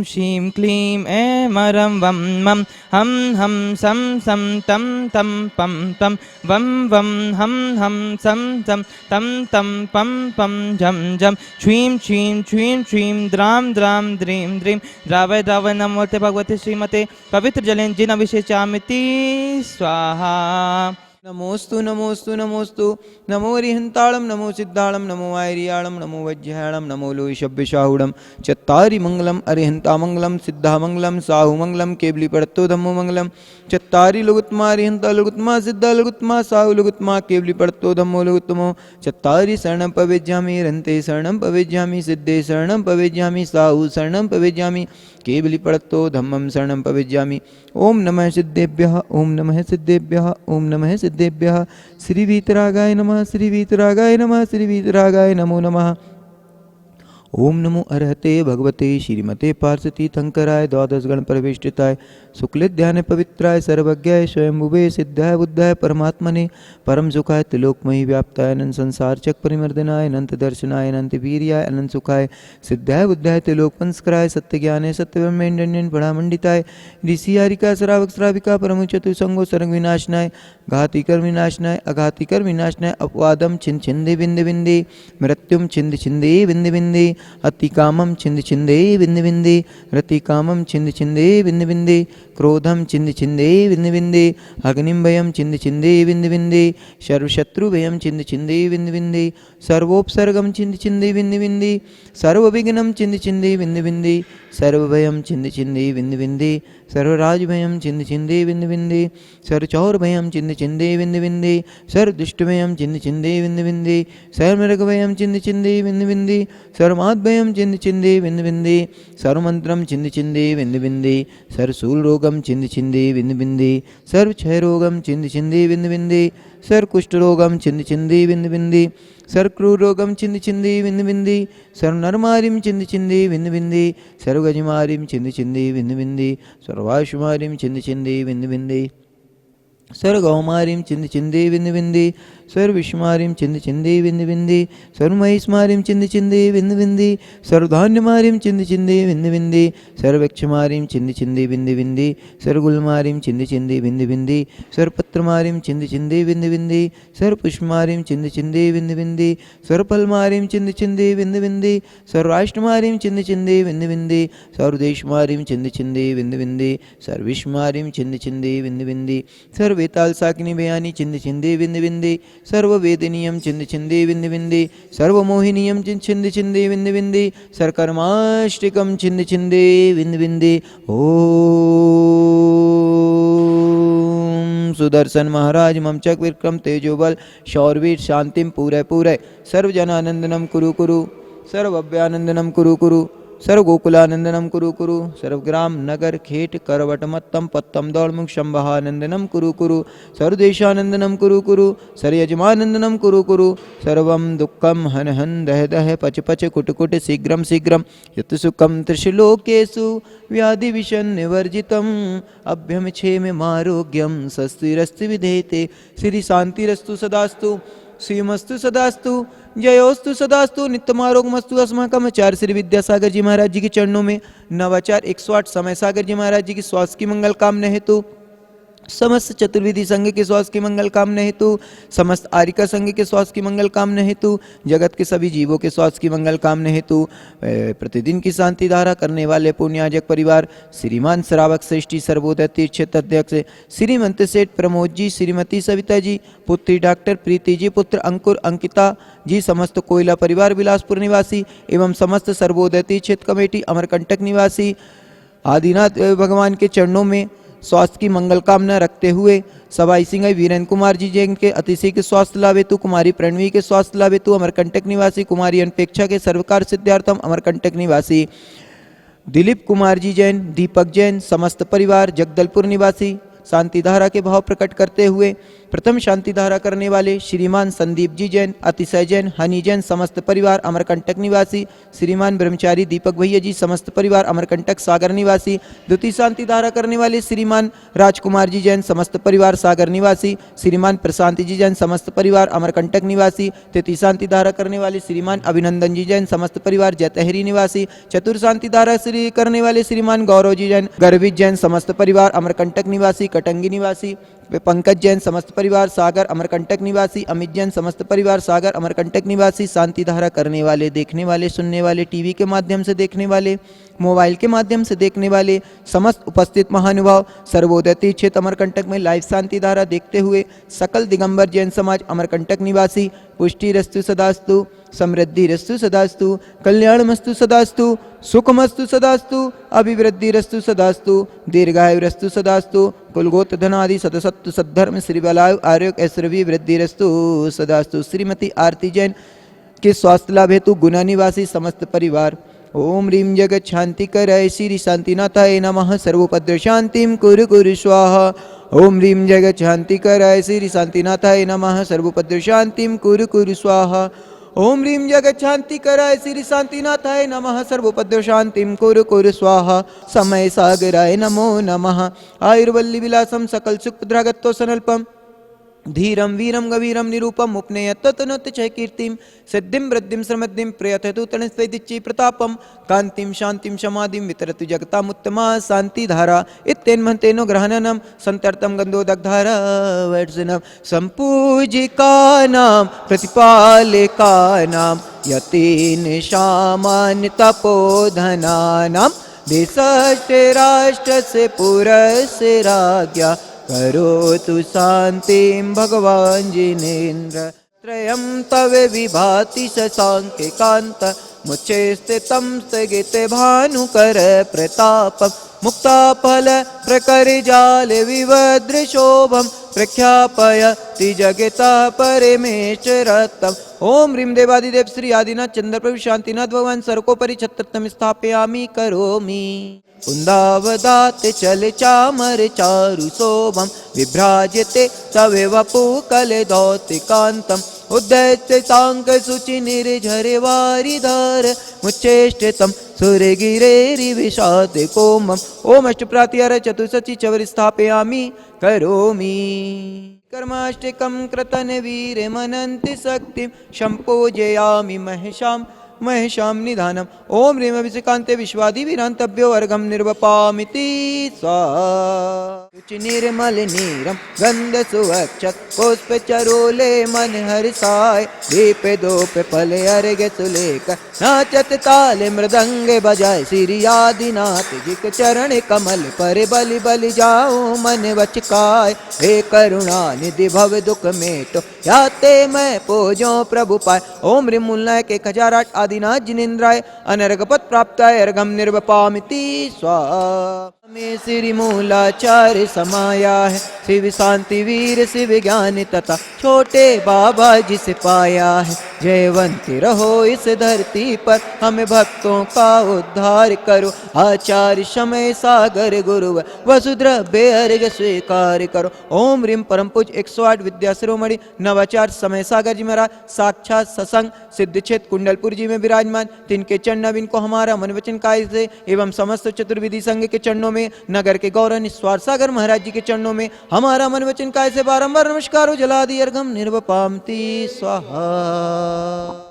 श्रीं क्लीं ऐं मरं वं मं हं हं सं सं तं तं पं पं वं वं हं हं सं सं तं तं पं पं झं झं श्रीं श्रीं श्रीं श्रीं द्रां द्रां द्रीं द्रीं द्रावय द्रावय नमोते भगवते श्रीमते पवित्र जलेन अभिषेचामिति स्वाहा। नमोस्तु नमोस्तु नमोस्तु नमो रिहंताళं नमो सिद्धाళं नमो आयरियाळं नमो वज्रयाळं नमो लोहिषभ्यशाहुडं चत्तारि मंगलम अरिहंतामंगलम सिद्धामंगलम साहुमंगलम केवलीपड़त्तो धम्मोमंगलम चत्तारि लघुत्तमा अरिहंता लघुत्तमा सिद्धा लघुत्तमा साहु लघुत्तमा केवलीपड़त्तो धम्मो लघुत्तमो चत्तारि शरणं पवेज्यामि रन्ते शरणं पवेज्यामि सिद्धे शरणं पवेज्यामि साहु शरणं पवेज्यामि केवलीपड़त्तो धम्मं शरणं पवेज्यामि। ओम नमः सिद्धेभ्यः ओम नमः सिद्धेभ्यः ओम नमः सिद्धेभ्यः। श्री वीतरागाय नमः श्री वीतरागाय नमः श्री वीतरागाय नमो नमः। ओम नमो अर्हते भगवते श्रीमते पार्षती थंकराय द्वादश गण प्रविष्टिताय शुक्लध्यान पवित्राय सर्वज्ञाय स्वयंभुवे सिद्धाय बुद्धाय परमात्मने परम सुखाय त्रिलोकमयी व्याप्ताय अनंत संसार चक परिमर्दनाय अनंत दर्शनाय अनंत वीर्याय अनंत सुखाय सिद्धाय बुद्धाय त्रिलोकपंस्कराय सत्य ज्ञाने सत्यव्यमेंडन बड़ामंडिताय ऋषियारिका श्रावक श्राविका परम चतुसंगो सर्ग विनाशनाय घाती कर विनाशनाय अघाती कर विनाशनाय अपवादम छिंद छिंदे बिंदे बिंदे मृत्युम छिंद छिंदे बिंदे बिंदे अतिकामं छिंद छिंदे बिंदे बिंदे रतिकामं छिंद छिंदे बिंदे बिंदे क्रोधम छिंद छिंदे बिंदे बिंदे अग्निं भयं छिंद छिंदे बिंदे बिंदे सर्वशत्रु भयं छिंद छिंदे बिंदे बिंदे सर्वोपसर्गम छिंद छिंदे बिंदे बिंदे सर्वविघ्नं छिंद छिंदे बिंदे बिंदे सर्वभयं छिंद छिंदे बिंदे बिंदे सर्वराजभयं छिंद छिंदे बिंदे बिंदे सर्वचौरभयं छिंद छिंदे बिंदे बिंदे सर्वदुष्टभयं छिंद छिंदे बिंदे बिंदे सर्वमृगभयं छिंद छिंदे बिंदे बिंदे सर्वमाद्भयं छिंद छिंदे बिंदे बिंदे सर्वमंत्रं छिंद छिंदे बिंदे बिंदे सर्वशूलरोगं छिंद छिंदे बिंदे बिंदे सर्वक्षयरोगं छिंद छिंदे बिंदे बिंदे सर्वकुष्ठरोगं छिंद छिंदे बिंदे बिंदे सर्वक्रूरोगं छिंद छिंदे बिंदे बिंदे सर्वनरमारिं छिंद छिंदे बिंदे बिंदे सर्वगजमारिं छिंद छिंदे बिंदे बिंदे सर्वाशुमारिं छिंद छिंदे बिंदे बिंदे सर्वगौमारिं छिंद छिंदे बिंदे बिंदे सर्वविष्मारिं छिंद छिंदे बिंदे बिंदे सर्वमहिष्मारिं छिंद छिंदे बिंदे बिंदे सर्वधान्यमारिं छिंद छिंदे बिंदे बिंदे सर्वक्षमारिं छिंद छिंदे बिंदे बिंदे सर्वगुलमारिं छिंद छिंदे बिंदे बिंदे सर्वपत्रमारिं छिंद छिंदे बिंदे बिंदे सर्वपुष्पमारिं छिंद छिंदे बिंदे बिंदे सर्वफलमारिं छिंद छिंदे बिंदे बिंदे सर्वाष्टमारिं छिंद छिंदे बिंदे बिंदे सर्वदेशमारिं छिंद छिंदे बिंदे बिंदे सर्विष्मारिं छिंद छिंदे बिंदे बिंदे सर्ववेताल साकिनी बयानी छिंद छिंदे बिंदे बिंदे सर्ववेदनीयं छिंद छिंदे बिंदे बिंदे सर्वमोहिनीयं छिंद छिंदे बिंदे बिंदे सर्वकर्माष्टिकं छिंद छिंदे बिंदे बिंदे। ओम सुदर्शन महाराज ममचक विक्रम तेजोबल शौरवीर शांतिम पूरे पूरे सर्वजनानंदनम कुरु कुरु सर्वव्यानंदनम कुरु कुरु सर्वगोकुलानंदनम कुरु कुरु सर्वग्राम नगर खेट करवटमत्तम पत्तम दौड़मुख शंभहानंदनम कुरु कुरु सर्वदेशानंदनम कुरु कुरु सर्वयजमानंदनम कुरु कुरु सर्वं दुःखम हन हन दह दह पच पच कुट कुट शीघ्रम शीघ्रम यत् सुखम त्रिशलोकेषु व्याधि विषन निवर्जितम अभ्यम क्षेममारोग्यम स्वस्तिरस्ति विधेयते श्री शांतिरस्तु सदास्तु श्रीमस्तु सदास्तु जयोस्तु सदास्तु नित्यमारोगमस्तु अस्माकम। आचार्य श्री विद्यासागर जी महाराज जी के चरणों में नवाचार 108 समय सागर जी महाराज जी की स्वास्थ्य की मंगल कामना हेतु समस्त चतुर्विधि संघ के स्वास्थ्य की मंगल कामना हेतु समस्त आरिका संघ के स्वास्थ्य की मंगल कामना हेतु जगत के सभी जीवों के स्वास्थ्य की मंगल कामना हेतु प्रतिदिन की शांति धारा करने वाले पुण्याजक परिवार श्रीमान श्रावक श्रेष्ठी सर्वोदय तीर्थ क्षेत्र अध्यक्ष श्रीमंत सेठ प्रमोद जी श्रीमती सविता जी पुत्री डॉक्टर प्रीति जी पुत्र अंकुर अंकिता जी समस्त कोयला परिवार बिलासपुर निवासी एवं समस्त सर्वोदय तीर्थ क्षेत्र कमेटी अमरकंटक निवासी आदिनाथ भगवान के चरणों में स्वास्थ्य की मंगल कामना रखते हुए सवाई सिंह वीरेंद्र कुमार जी जैन के अतिशय के स्वास्थ्य लाभ हेतु कुमारी प्रणवी के स्वास्थ्य लाभ हेतु अमरकंटक निवासी कुमारी अनपेक्षा के सर्वकार सिद्धार्थम अमरकंटक निवासी दिलीप कुमार जी जैन दीपक जैन समस्त परिवार जगदलपुर निवासी शांति धारा के भाव प्रकट करते हुए प्रथम शांति धारा करने वाले श्रीमान संदीप जी जैन, अतिशय जैन, हनी जैन समस्त परिवार अमरकंटक निवासी, श्रीमान ब्रह्मचारी दीपक भैया जी समस्त परिवार अमरकंटक सागर निवासी। द्वितीय शांति धारा करने वाले श्रीमान राजकुमार जी जैन समस्त परिवार सागर निवासी, श्रीमान प्रशांति जी जैन समस्त परिवार अमरकंटक निवासी। तृतीय शांति धारा करने वाले श्रीमान अभिनंदन जी जैन समस्त परिवार जैतहरी निवासी। चतुर्थ शांति धारा करने वाले श्रीमान गौरव जी जैन, गर्भित जैन समस्त परिवार अमरकंटक निवासी, कटंगी निवासी। पंकज जैन समस्त परिवार सागर अमरकंटक निवासी, अमित जैन समस्त परिवार सागर अमरकंटक निवासी। शांति धारा करने वाले, देखने वाले, सुनने वाले, टीवी के माध्यम से देखने वाले, मोबाइल के माध्यम से देखने वाले समस्त उपस्थित महानुभाव सर्वोदय तीर्थ क्षेत्र अमरकंटक में लाइव शांति धारा देखते हुए सकल दिगंबर जैन समाज अमरकंटक निवासी पुष्टि रस्तु सदास्तु, समृद्धि रस्तु सदास्तु, कल्याणमस्तु सदास्तु, सुखमस्तु सदास्तु, अभिवृद्धि रस्तु सदास्तु, दीर्घायु रस्तु सदास्तु, कुलगोत्र धनादि सतसत्तु सद्धर्म श्री बलायु आरोग्य ऐश्वर्य वृद्धि रस्तु सदास्तु। श्रीमती आरती जैन के स्वास्थ्य लाभ हेतु गुना निवासी समस्त परिवार। ओम ह्रीं जगत शांति कराय श्री शांतिनाथाय नमः। सर्वोपद्रव शांतिं कुरु कुरु स्वाहा। ओम ह्रीं जगत शांति कराय श्री शांतिनाथाय नमः। सर्वोपद्रव शांतिं कुरु कुरु स्वाहा। ओम ह्रीं जगत शांति कराय श्री शांतिनाथाय नमः। सर्वोपद्रव शांतिं कुरु कुरु स्वाहा। समय सागराय नमो नमः। आयुर्वल्ली विलासम सकल सुखद्रागत्तो सनल्पम धीरम वीरम गवीरम निरूपम उपनेयत तनोत चय कीर्तिम सिद्धिम वृद्धिम समृद्धिम प्रयततु तनस्वैदिच्ची प्रतापम कांतिम शांतिम समाधिम वितरतु जगतामुत्तमा शांति धारा इत्येन्मन्तेनो ग्रहणनम संतर्तम गंधोदग्धारा वर्जनम संपूजिकानां प्रतिपालिकानां यतीन शामान तपोधनानां देशस्य राष्ट्रस्य पुरस्य राज्ञा करोतु शांतिं भगवान जिनेन्द्र। त्रयं तव विभाति शशांके कांत मुचे स्थितं स्थगिते भानुकर प्रतापं मुक्ताफल प्रकरजाल विवद्र शोभं प्रख्यापयति जगता परमेश्वरत्वम्। ओम ह्रीं देवादिदेव श्री आदिनाथ चंद्र प्रभु शांतिनाथ भगवान सर्वोपरि छत्रत्वं स्थापयामि करोमि। कुंदावदात चल चामर चारु शोभम विभ्राजते तवे वपु कलदौतिकांतम उद्दैत्य सांक सुचि निर्झरे वारिधार मुच्चेष्टितम सुरगिरेरि विषाद कोमम। ओम अष्टप्रातिहार चतुसचि चवर स्थापयामि करोमि। कर्माष्टकं कृतन वीर मनन्ति शक्तिं संपूजयामि महेशां निधानम। ओम ह्रीं अभिषेकान्ते विश्वादि वीरांतभ्यो अर्घं निर्वपामिति स्वाहा। निर्मल नीरम गंध सुवक्षत पुष्प चरोले मन हर्षाय दीप दोप फल अर्घ सुलेख नाचत ताल मृदंग बजाय श्री आदिनाथ जी के चरण कमल पर बलि बलि जाओ मन वचकाय। हे करुणा निधि भव दुख मेटो याते मैं पूजो प्रभु पाए। ओम ह्रीं मूलनायक 1008 आदिनाथ जिनेन्द्राय अनर्घपद प्राप्ताय अर्घं निर्वपामिति स्वाहा। में श्री मूलाचार्य समाया है शिव शांति वीर शिव ज्ञान तथा छोटे बाबा जिसे पाया है। जयवंती रहो इस धरती पर हमें भक्तों का उद्धार करो। आचार्य समय सागर गुरु वसुद्रव्य अर्घ स्वीकार करो। ओम ह्रीं परम पूज 108 विद्या शिरोमणि नवाचार्य समय सागर जी महाराज साक्षात सत्संग सिद्ध क्षेत्र कुंडलपुर जी में विराजमान। तिनके चरण अब इनको हमारा मन वचन काय से एवं समस्त चतुर्विधि संघ के चरणों में नगर के गौरव निस्वार सागर महाराज जी के चरणों में हमारा मन वचन काय से बारंबार नमस्कारो जलादि अर्घम निर्वपामति स्वाहा।